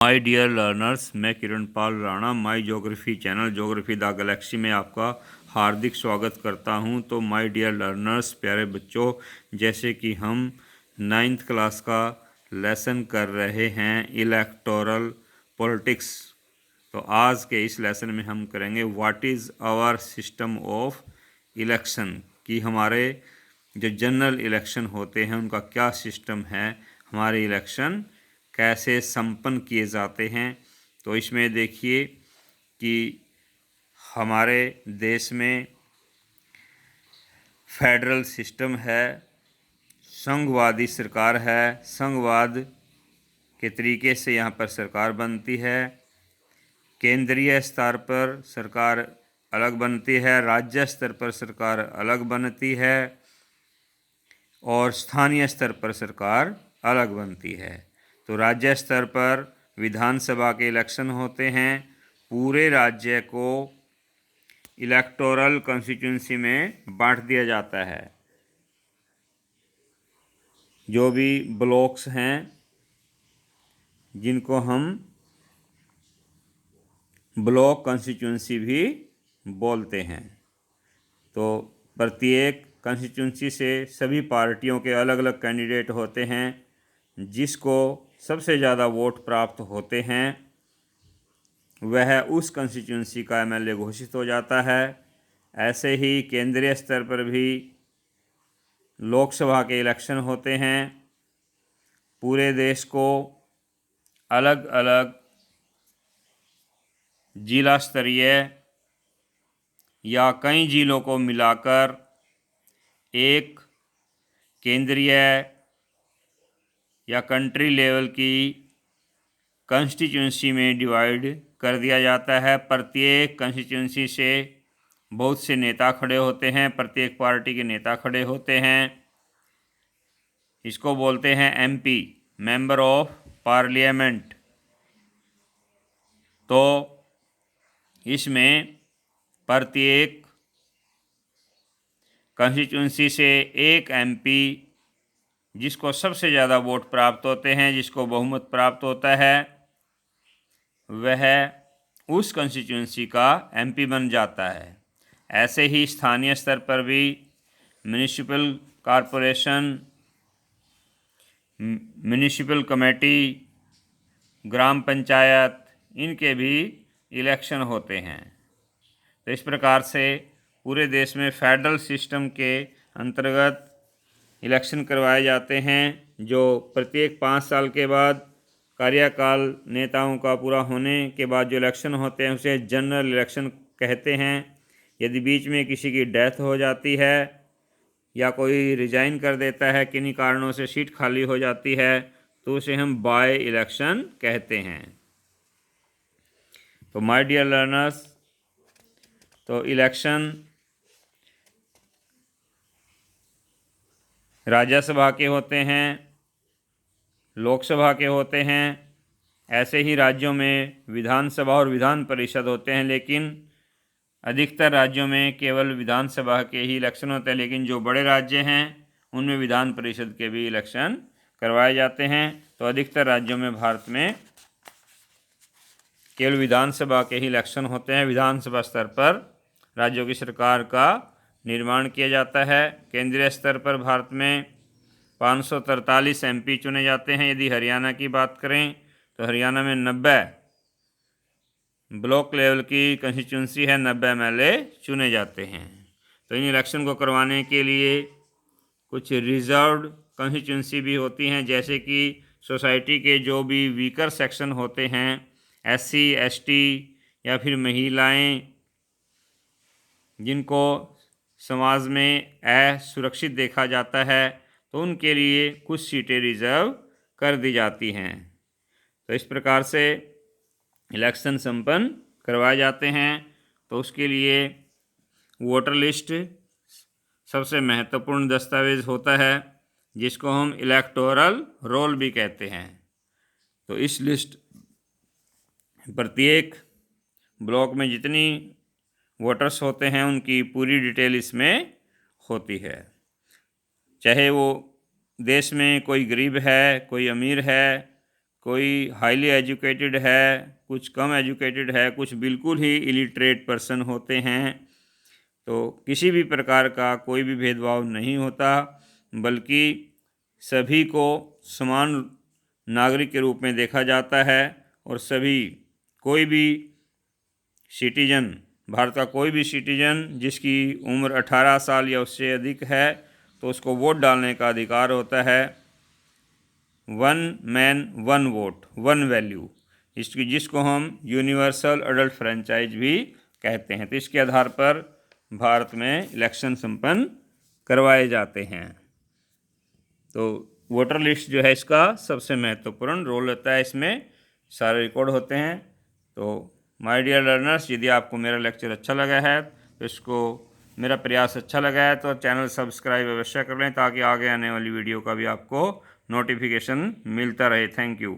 My dear learners, मैं Kiran Pal Rana my geography channel geography the galaxy में आपका हार्दिक स्वागत करता हूं। तो माय डियर लर्नर्स, प्यारे बच्चों, जैसे कि हम 9th क्लास का लेसन कर रहे हैं इलेक्टोरल पॉलिटिक्स। तो आज के इस लेसन में हम करेंगे what is our system of election, कि हमारे जो जनरल इलेक्शन होते हैं उनका क्या सिस्टम है, हमारे इलेक्शन कैसे संपन्न किए जाते हैं। तो इसमें देखिए कि हमारे देश में फेडरल सिस्टम है, संघवादी सरकार है, संघवाद के तरीके से यहाँ पर सरकार बनती है। केंद्रीय स्तर पर सरकार अलग बनती है, राज्य स्तर पर सरकार अलग बनती है और स्थानीय स्तर पर सरकार अलग बनती है। तो राज्य स्तर पर विधानसभा के इलेक्शन होते हैं। पूरे राज्य को इलेक्टोरल कॉन्स्टिट्यूंसी में बांट दिया जाता है। जो भी ब्लॉक्स हैं जिनको हम ब्लॉक कॉन्स्टिट्यूंसी भी बोलते हैं। तो प्रत्येक कॉन्स्टिट्यूंसी से सभी पार्टियों के अलग अलग कैंडिडेट होते हैं। जिसको सबसे ज़्यादा वोट प्राप्त होते हैं वह उस कॉन्स्टिट्यूंसी का एमएलए घोषित हो जाता है। ऐसे ही केंद्रीय स्तर पर भी लोकसभा के इलेक्शन होते हैं। पूरे देश को अलग अलग जिला स्तरीय या कई जिलों को मिलाकर एक केंद्रीय या कंट्री लेवल की कॉन्स्टिट्यूंसी में डिवाइड कर दिया जाता है। प्रत्येक कॉन्स्टिट्यूंसी से बहुत से नेता खड़े होते हैं, प्रत्येक पार्टी के नेता खड़े होते हैं। इसको बोलते हैं एमपी, मेंबर ऑफ पार्लियामेंट। तो इसमें प्रत्येक कॉन्स्टिट्यूंसी से एक एमपी, जिसको सबसे ज़्यादा वोट प्राप्त होते हैं, जिसको बहुमत प्राप्त होता है, वह उस कॉन्स्टिट्यूंसी का एमपी बन जाता है। ऐसे ही स्थानीय स्तर पर भी म्युनिसिपल कॉरपोरेशन, म्युनिसिपल कमेटी, ग्राम पंचायत, इनके भी इलेक्शन होते हैं। तो इस प्रकार से पूरे देश में फेडरल सिस्टम के अंतर्गत इलेक्शन करवाए जाते हैं। जो प्रत्येक 5 साल के बाद कार्यकाल नेताओं का पूरा होने के बाद जो इलेक्शन होते हैं उसे जनरल इलेक्शन कहते हैं। यदि बीच में किसी की डेथ हो जाती है या कोई रिजाइन कर देता है, किन्हीं कारणों से सीट खाली हो जाती है, तो उसे हम बाय इलेक्शन कहते हैं। तो माय डियर लर्नर्स, तो इलेक्शन राज्यसभा के होते हैं, लोकसभा के होते हैं। ऐसे ही राज्यों में विधानसभा और विधान परिषद होते हैं, लेकिन अधिकतर राज्यों में केवल विधानसभा के ही इलेक्शन होते हैं। लेकिन जो बड़े राज्य हैं उनमें विधान परिषद के भी इलेक्शन करवाए जाते हैं। तो अधिकतर राज्यों में भारत में केवल विधानसभा के ही इलेक्शन होते हैं। विधानसभा स्तर पर राज्यों की सरकार का निर्माण किया जाता है। केंद्रीय स्तर पर भारत में 543 एमपी चुने जाते हैं। यदि हरियाणा की बात करें तो हरियाणा में 90 ब्लॉक लेवल की कंस्टिट्यूंसी है, 90 एमएलए चुने जाते हैं। तो इन इलेक्शन को करवाने के लिए कुछ रिजर्व्ड कंस्टिट्यूंसी भी होती हैं, जैसे कि सोसाइटी के जो भी वीकर सेक्शन होते हैं, एससी, एसटी या फिर महिलाएं, जिनको समाज में असुरक्षित देखा जाता है, तो उनके लिए कुछ सीटें रिजर्व कर दी जाती हैं। तो इस प्रकार से इलेक्शन संपन्न करवाए जाते हैं। तो उसके लिए वोटर लिस्ट सबसे महत्वपूर्ण दस्तावेज होता है, जिसको हम इलेक्टोरल रोल भी कहते हैं। तो इस लिस्ट प्रत्येक ब्लॉक में जितनी वोटर्स होते हैं उनकी पूरी डिटेल इसमें होती है। चाहे वो देश में कोई गरीब है, कोई अमीर है, कोई हाईली एजुकेटेड है, कुछ कम एजुकेटेड है, कुछ बिल्कुल ही इलिटरेट पर्सन होते हैं। तो किसी भी प्रकार का कोई भी भेदभाव नहीं होता, बल्कि सभी को समान नागरिक के रूप में देखा जाता है और सभी कोई भी सिटीजन, भारत का कोई भी सिटीजन जिसकी उम्र 18 साल या उससे अधिक है तो उसको वोट डालने का अधिकार होता है। One man one vote, one value, जिसको हम यूनिवर्सल अडल्ट फ्रेंचाइज भी कहते हैं। तो इसके आधार पर भारत में इलेक्शन संपन्न करवाए जाते हैं। तो वोटर लिस्ट जो है इसका सबसे महत्वपूर्ण रोल रहता है, इसमें सारे रिकॉर्ड होते हैं। तो माय डियर लर्नर्स, यदि आपको मेरा लेक्चर अच्छा लगा है तो इसको, मेरा प्रयास अच्छा लगा है तो चैनल सब्सक्राइब अवश्य कर लें, ताकि आगे आने वाली वीडियो का भी आपको नोटिफिकेशन मिलता रहे। Thank you.